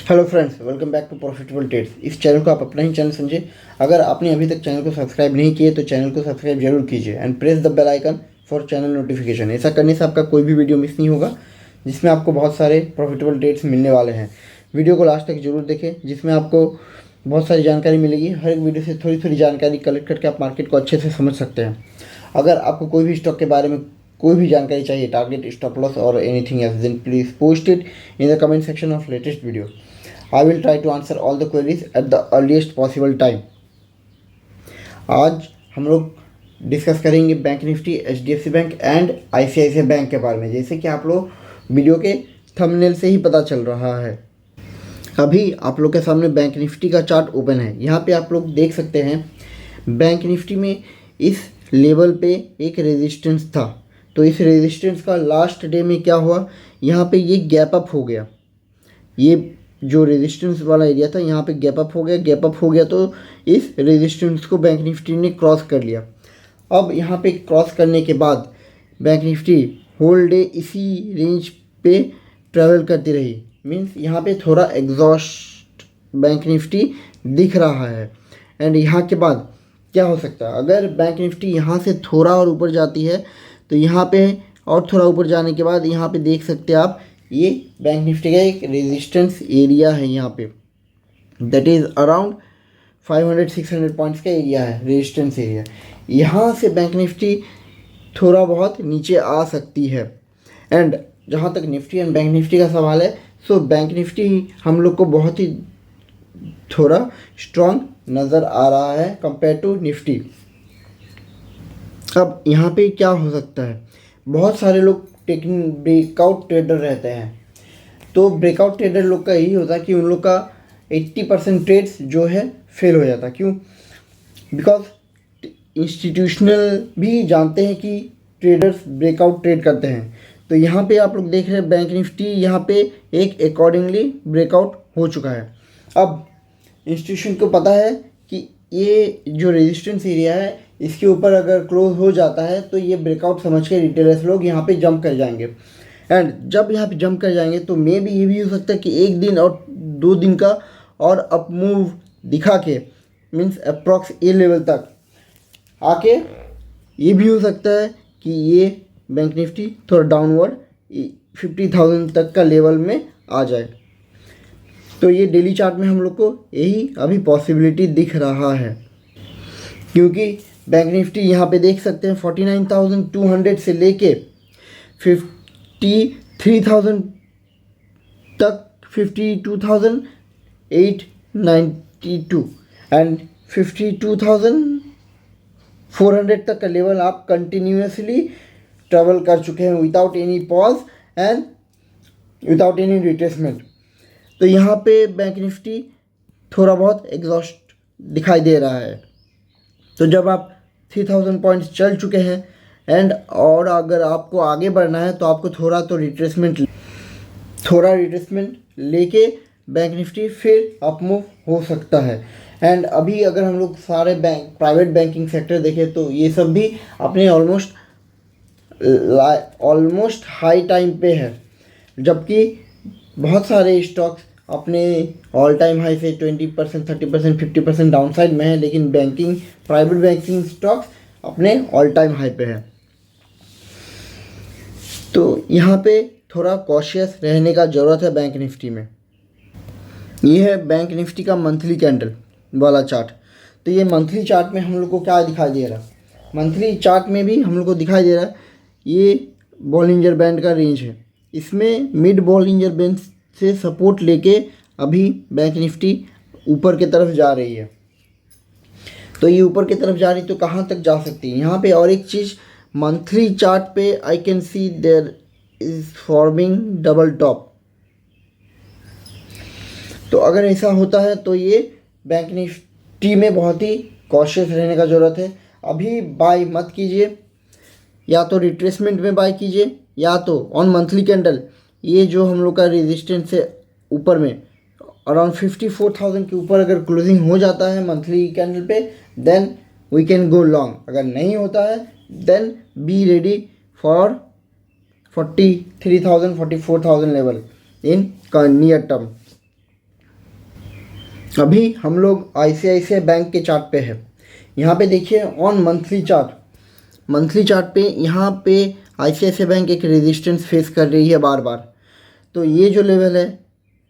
Hello friends, welcome back to profitable trades. इस channel को आप अपना ही चैनल समझे। अगर आपने अभी तक चैनल को सब्सक्राइब नहीं किए तो चैनल को सब्सक्राइब जरूर कीजिए and press the bell icon for channel notification. ऐसा करने से आपका कोई भी वीडियो मिस नहीं होगा, जिसमें आपको बहुत सारे प्रॉफिटेबल ट्रेड्स मिलने वाले हैं। वीडियो को लास्ट तक जरूर देखें, जिसमें आपको बहुत सारी जानकारी मिलेगी। हर एक वीडियो से थोड़ी थोड़ी जानकारी कलेक्ट करके आप मार्केट को अच्छे से समझ सकते हैं। अगर आपको कोई भी स्टॉक के बारे में कोई भी जानकारी चाहिए, टारगेट, स्टॉप लॉस और anything else, then please post it in the comment section of latest video. I will try to answer all the queries at the earliest possible time. आज हम लोग डिस्कस करेंगे bank Nifty, HDFC bank and ICICI bank के बारे में। जैसे कि आप लोग वीडियो के थंबनेल से ही पता चल रहा है, अभी आप लोग के सामने बैंक निफ्टी का चार्ट ओपन है। यहाँ पे आप लोग देख सकते हैं बैंक निफ्टी में इस लेवल पे एक रेजिस्टेंस था। तो इस रेजिस्टेंस का लास्ट डे में क्या हुआ, यहाँ पे ये गैप अप हो गया। ये जो रेजिस्टेंस वाला एरिया था यहाँ पे गैप अप हो गया तो इस रेजिस्टेंस को बैंक निफ्टी ने क्रॉस कर लिया। अब यहाँ पे क्रॉस करने के बाद बैंक निफ्टी होल डे इसी रेंज पे ट्रैवल करती रही। मीन्स यहाँ पे थोड़ा एग्जॉस्ट बैंक निफ्टी दिख रहा है। एंड यहाँ के बाद क्या हो सकता है, अगर बैंक निफ्टी यहाँ से थोड़ा और ऊपर जाती है तो यहाँ पे और थोड़ा ऊपर जाने के बाद यहाँ पे देख सकते हैं आप, ये बैंक निफ्टी का एक रेजिस्टेंस एरिया है। यहाँ पे दैट इज़ अराउंड 500-600 पॉइंट्स का एरिया है, रेजिस्टेंस एरिया। यहाँ से बैंक निफ्टी थोड़ा बहुत नीचे आ सकती है। एंड जहाँ तक निफ्टी एंड बैंक निफ्टी का सवाल है, सो बैंक निफ्टी हम लोग को बहुत ही थोड़ा स्ट्रॉन्ग नज़र आ रहा है कंपेयर टू निफ्टी। अब यहाँ पे क्या हो सकता है, बहुत सारे लोग टेकिंग ब्रेकआउट ट्रेडर रहते हैं। तो ब्रेकआउट ट्रेडर लोग का यही होता है कि उन लोग का 80% ट्रेड्स जो है फेल हो जाता है। क्यों? बिकॉज इंस्टीट्यूशनल भी जानते हैं कि ट्रेडर्स ब्रेकआउट ट्रेड करते हैं। तो यहाँ पे आप लोग देख रहे हैं बैंक निफ्टी यहाँ पे एक अकॉर्डिंगली ब्रेकआउट हो चुका है। अब इंस्टीट्यूशन को पता है कि ये जो रेजिस्टेंस एरिया है इसके ऊपर अगर क्लोज हो जाता है तो ये ब्रेकआउट समझ के रिटेलर्स लोग यहाँ पे जंप कर जाएंगे। एंड जब यहाँ पे जंप कर जाएंगे तो मे भी ये भी हो सकता है कि एक दिन और 2 दिन का और अप मूव दिखा के, मीन्स अप्रॉक्स ए लेवल तक आके ये भी हो सकता है कि ये बैंक निफ्टी थोड़ा डाउनवर्ड 50,000 तक का लेवल में आ जाए। तो ये डेली चार्ट में हम लोग को यही अभी पॉसिबिलिटी दिख रहा है, क्योंकि बैंक निफ्टी यहाँ पे देख सकते हैं 49,200 से लेके 53,000 तक, 52,892 एंड 52,400 तक का लेवल आप कंटिन्यूसली ट्रेवल कर चुके हैं without any pause and without any retracement. तो यहाँ पे बैंक निफ्टी थोड़ा बहुत एग्जॉस्ट दिखाई दे रहा है। तो जब आप 3,000 पॉइंट्स चल चुके हैं एंड और अगर आपको आगे बढ़ना है तो आपको थोड़ा रिट्रेसमेंट लेके बैंक निफ्टी फिर अप मूव हो सकता है। एंड अभी अगर हम लोग सारे बैंक प्राइवेट बैंकिंग सेक्टर देखें तो ये सब भी अपने ऑलमोस्ट हाई टाइम पे है, जबकि बहुत सारे स्टॉक्स अपने ऑल टाइम हाई से 20%, 30%, 50% डाउनसाइड में है, लेकिन प्राइवेट बैंकिंग स्टॉक्स अपने ऑल टाइम हाई पे है। तो यहाँ पे थोड़ा कॉशियस रहने का ज़रूरत है बैंक निफ्टी में। ये है बैंक निफ्टी का मंथली कैंडल वाला चार्ट। तो ये मंथली चार्ट में हम लोग को क्या दिखाई दे रहा है, मंथली चार्ट में भी हम लोग को दिखाई दे रहा है ये बॉलिंजर बैंड का रेंज है। इसमें मिड बॉलिंजर बैंड से सपोर्ट लेके अभी बैंक निफ्टी ऊपर की तरफ जा रही है। तो ये ऊपर की तरफ जा रही तो कहाँ तक जा सकती है। यहाँ पे और एक चीज़, मंथली चार्ट पे I can see there is forming double top. तो अगर ऐसा होता है तो ये बैंक निफ्टी में बहुत ही कॉशियस रहने का ज़रूरत है। अभी बाय मत कीजिए, या तो रिट्रेसमेंट में बाय कीजिए या तो ऑन मंथली कैंडल ये जो हम लोग का रेजिस्टेंस है ऊपर में अराउंड 54,000 के ऊपर अगर क्लोजिंग हो जाता है मंथली कैंडल पे, then we can go long. अगर नहीं होता है then be ready for 43,000 44,000 level in near term. अभी हम लोग ICICI बैंक के चार्ट पे है। यहाँ पे देखिए ऑन मंथली चार्ट पे यहाँ पे ICICI बैंक एक रेजिस्टेंस फेस कर रही है बार बार। तो ये जो लेवल है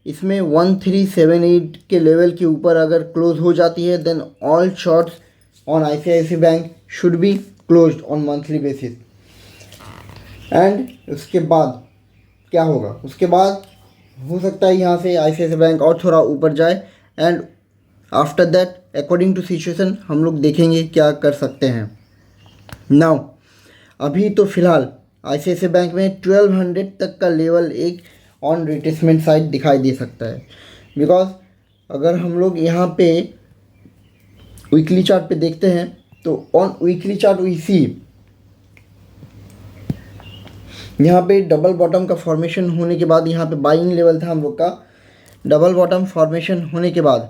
इसमें 1378 के लेवल के ऊपर अगर क्लोज हो जाती है then all shorts on ICICI bank should be closed on monthly basis. And उसके बाद क्या होगा, उसके बाद हो सकता है यहाँ से ICICI बैंक और थोड़ा ऊपर जाए and after that according to situation हम लोग देखेंगे क्या कर सकते हैं। नाउ अभी तो फ़िलहाल ICICI बैंक में 1200 तक का लेवल एक ऑन रिट्रेसमेंट साइड दिखाई दे सकता है। बिकॉज अगर हम लोग यहाँ पे वीकली चार्ट पे देखते हैं तो ऑन वीकली चार्ट वी सी यहाँ पे डबल बॉटम का फॉर्मेशन होने के बाद यहाँ पे बाइंग लेवल था हम लोग का। डबल बॉटम फॉर्मेशन होने के बाद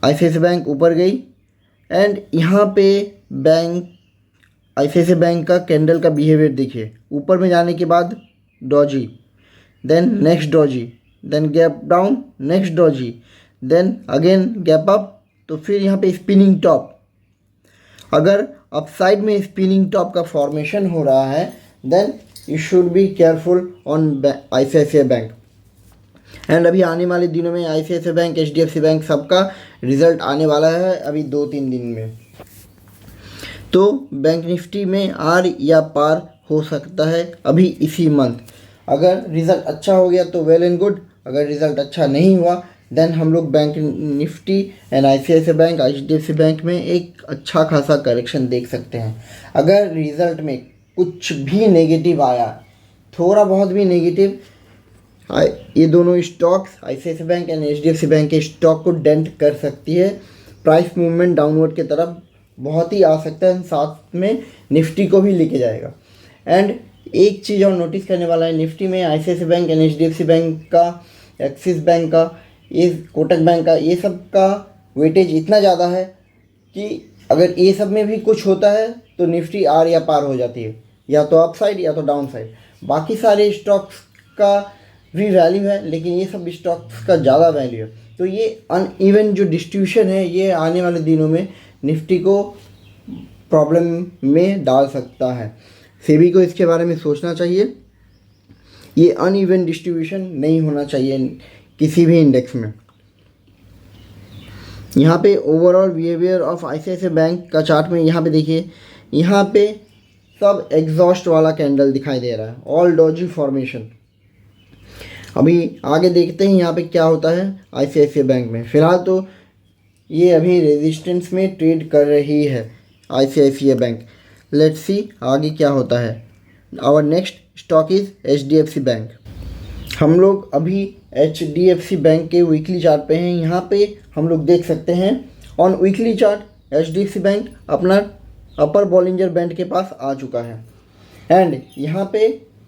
ICICI बैंक ऊपर गई एंड यहाँ पे ICICI बैंक का कैंडल का बिहेवियर देखिए। ऊपर में जाने के बाद doji, then next doji, then gap down, next doji, then again gap up, तो फिर यहाँ पे स्पिनिंग टॉप। अगर अपसाइड में स्पिनिंग टॉप का फॉर्मेशन हो रहा है then you should be careful on ICICI bank. And अभी आने वाले दिनों में ICICI बैंक, HDFC बैंक सबका रिजल्ट आने वाला है अभी 2-3 दिन में। तो बैंक निफ्टी में आर या पार हो सकता है अभी इसी मंथ। अगर रिज़ल्ट अच्छा हो गया तो वेल एंड गुड, अगर रिज़ल्ट अच्छा नहीं हुआ देन हम लोग bank Nifty and ICICI bank, HDFC bank में एक अच्छा खासा करेक्शन देख सकते हैं। अगर रिज़ल्ट में कुछ भी नेगेटिव आया, थोड़ा बहुत भी नेगेटिव, ये दोनों stocks ICICI bank and HDFC bank के स्टॉक को डेंट कर सकती है। प्राइस मूवमेंट डाउनवर्ड की तरफ बहुत ही आ सकता है, साथ में निफ्टी को भी लेके जाएगा। एंड एक चीज़ और नोटिस करने वाला है, निफ्टी में ICICI bank and HDFC bank का, एक्सिस बैंक का, ये कोटक बैंक का, ये सब का वेटेज इतना ज़्यादा है कि अगर ये सब में भी कुछ होता है तो निफ्टी आर या पार हो जाती है, या तो अप साइड या तो डाउन साइड। बाकी सारे स्टॉक्स का भी वैल्यू है लेकिन ये सब स्टॉक्स का ज़्यादा वैल्यू है। तो ये अनइवन जो डिस्ट्रीब्यूशन है ये आने वाले दिनों में निफ्टी को प्रॉब्लम में डाल सकता है। सेबी को इसके बारे में सोचना चाहिए। ये अनइवन डिस्ट्रीब्यूशन नहीं होना चाहिए किसी भी इंडेक्स में। यहाँ पे overall behaviour of ICICI bank का चार्ट में यहाँ पे देखिए, यहाँ पे सब एग्जॉस्ट वाला कैंडल दिखाई दे रहा है, ऑल डॉजी फॉर्मेशन। अभी आगे देखते हैं यहाँ पे क्या होता है ICICI बैंक में। फ़िलहाल तो ये अभी रेजिस्टेंस में ट्रेड कर रही है ICICI बैंक। लेट्स सी आगे क्या होता है। Our next stock is HDFC bank. हम लोग अभी HDFC बैंक के वीकली चार्ट पे हैं। यहाँ पे हम लोग देख सकते हैं on weekly chart HDFC bank अपना अपर बॉलिंजर बैंड के पास आ चुका है एंड यहाँ पे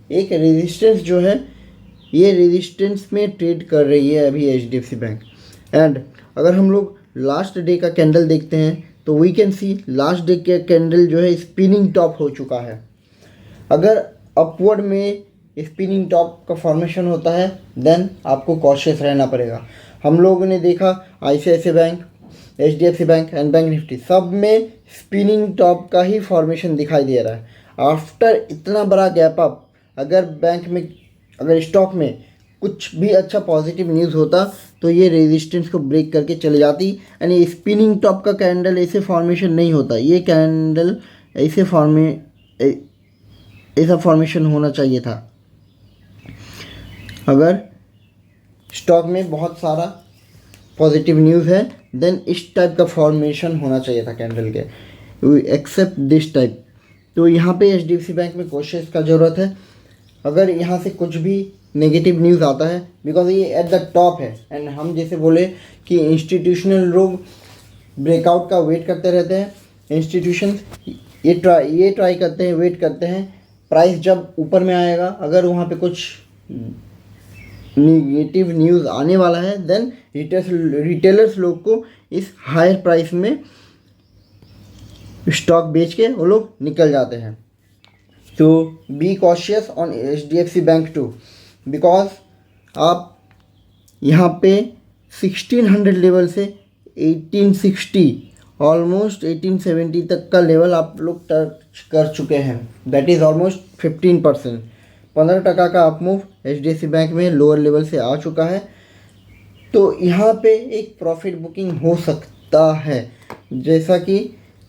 एक रेजिस्टेंस जो है ये रेजिस्टेंस में ट्रेड कर रही है अभी HDFC बैंक। एंड अगर हम लोग लास्ट डे का कैंडल देखते हैं तो we can see last day का कैंडल जो है स्पिनिंग टॉप हो चुका है। अगर अपवर्ड में स्पिनिंग टॉप का फॉर्मेशन होता है देन आपको कॉशियस रहना पड़ेगा। हम लोगों ने देखा ICICI bank, HDFC bank and bank Nifty सब में स्पिनिंग टॉप का ही फॉर्मेशन दिखाई दे रहा है। आफ्टर इतना बड़ा गैप अप अगर स्टॉक में कुछ भी अच्छा पॉजिटिव न्यूज़ होता तो ये रेजिस्टेंस को ब्रेक करके चले जाती एंड ये स्पिनिंग टॉप का कैंडल ऐसे फॉर्मेशन नहीं होता। ये कैंडल ऐसा फॉर्मेशन होना चाहिए था अगर स्टॉक में बहुत सारा पॉजिटिव न्यूज़ है देन इस टाइप का फॉर्मेशन होना चाहिए था कैंडल के, एक्सेप्ट दिस टाइप। तो यहाँ पे HDFC बैंक में कोशिश का ज़रूरत है। अगर यहाँ से कुछ भी नेगेटिव न्यूज़ आता है बिकॉज ये एट द टॉप है एंड हम जैसे बोले कि इंस्टीट्यूशनल लोग ब्रेकआउट का वेट करते रहते हैं, इंस्टीट्यूशन ये ट्राई करते हैं, वेट करते हैं प्राइस जब ऊपर में आएगा। अगर वहाँ पे कुछ नेगेटिव न्यूज़ आने वाला है देन रिटेलर्स लोग को इस हायर प्राइस में स्टॉक बेच के वो लोग निकल जाते हैं। तो be cautious on HDFC bank too, because आप यहाँ पे 1600 लेवल से 1860 ऑलमोस्ट 1870 तक का लेवल आप लोग टच कर चुके हैं। दैट इज़ ऑलमोस्ट 15%, 15% का अप मूव HDFC बैंक में लोअर लेवल से आ चुका है। तो यहाँ पे एक प्रॉफिट बुकिंग हो सकता है जैसा कि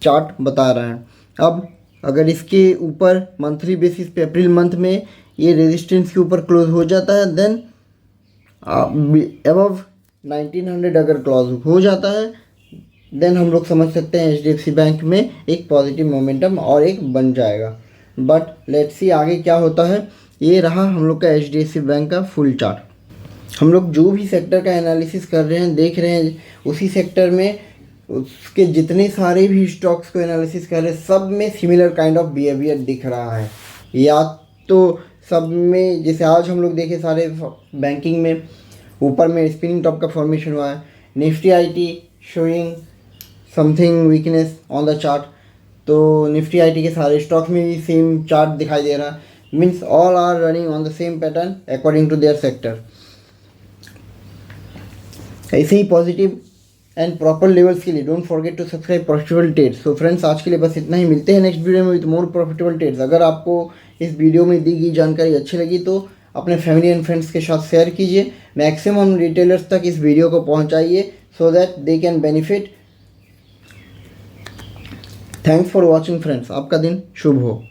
चार्ट बता रहा है। अब अगर इसके ऊपर मंथली बेसिस पे अप्रैल मंथ में ये रेजिस्टेंस के ऊपर क्लोज हो जाता है, देन अबव 1900 अगर क्लोज हो जाता है, देन हम लोग समझ सकते हैं HDFC बैंक में एक पॉजिटिव मोमेंटम और एक बन जाएगा। बट लेट्स सी आगे क्या होता है। ये रहा हम लोग का HDFC बैंक का फुल चार्ट। हम लोग जो भी सेक्टर का एनालिसिस कर रहे हैं, देख रहे हैं उसी सेक्टर में उसके जितने सारे भी स्टॉक्स को एनालिसिस कर रहे हैं, सब में सिमिलर काइंड ऑफ बिहेवियर दिख रहा है। या तो सब में जैसे आज हम लोग देखे सारे बैंकिंग में ऊपर में स्पिनिंग टॉप का फॉर्मेशन हुआ है, Nifty IT showing something weakness on the chart. तो निफ्टी IT के सारे स्टॉक्स में भी सेम चार्ट दिखाई दे रहा है, means all are running on the same pattern according to their sector. ऐसे ही पॉजिटिव एंड प्रॉपर लेवल्स के लिए don't forget to subscribe profitable trades. So friends, आज के लिए बस इतना ही। मिलते हैं नेक्स्ट वीडियो में विद मोर प्रॉफिटेबल ट्रेड्स। अगर आपको इस वीडियो में दी गई जानकारी अच्छी लगी तो अपने फैमिली एंड फ्रेंड्स के साथ शेयर कीजिए। मैक्सिमम रिटेलर्स तक इस वीडियो को पहुंचाइए so that they can benefit. Thanks for watching friends. आपका दिन शुभ हो।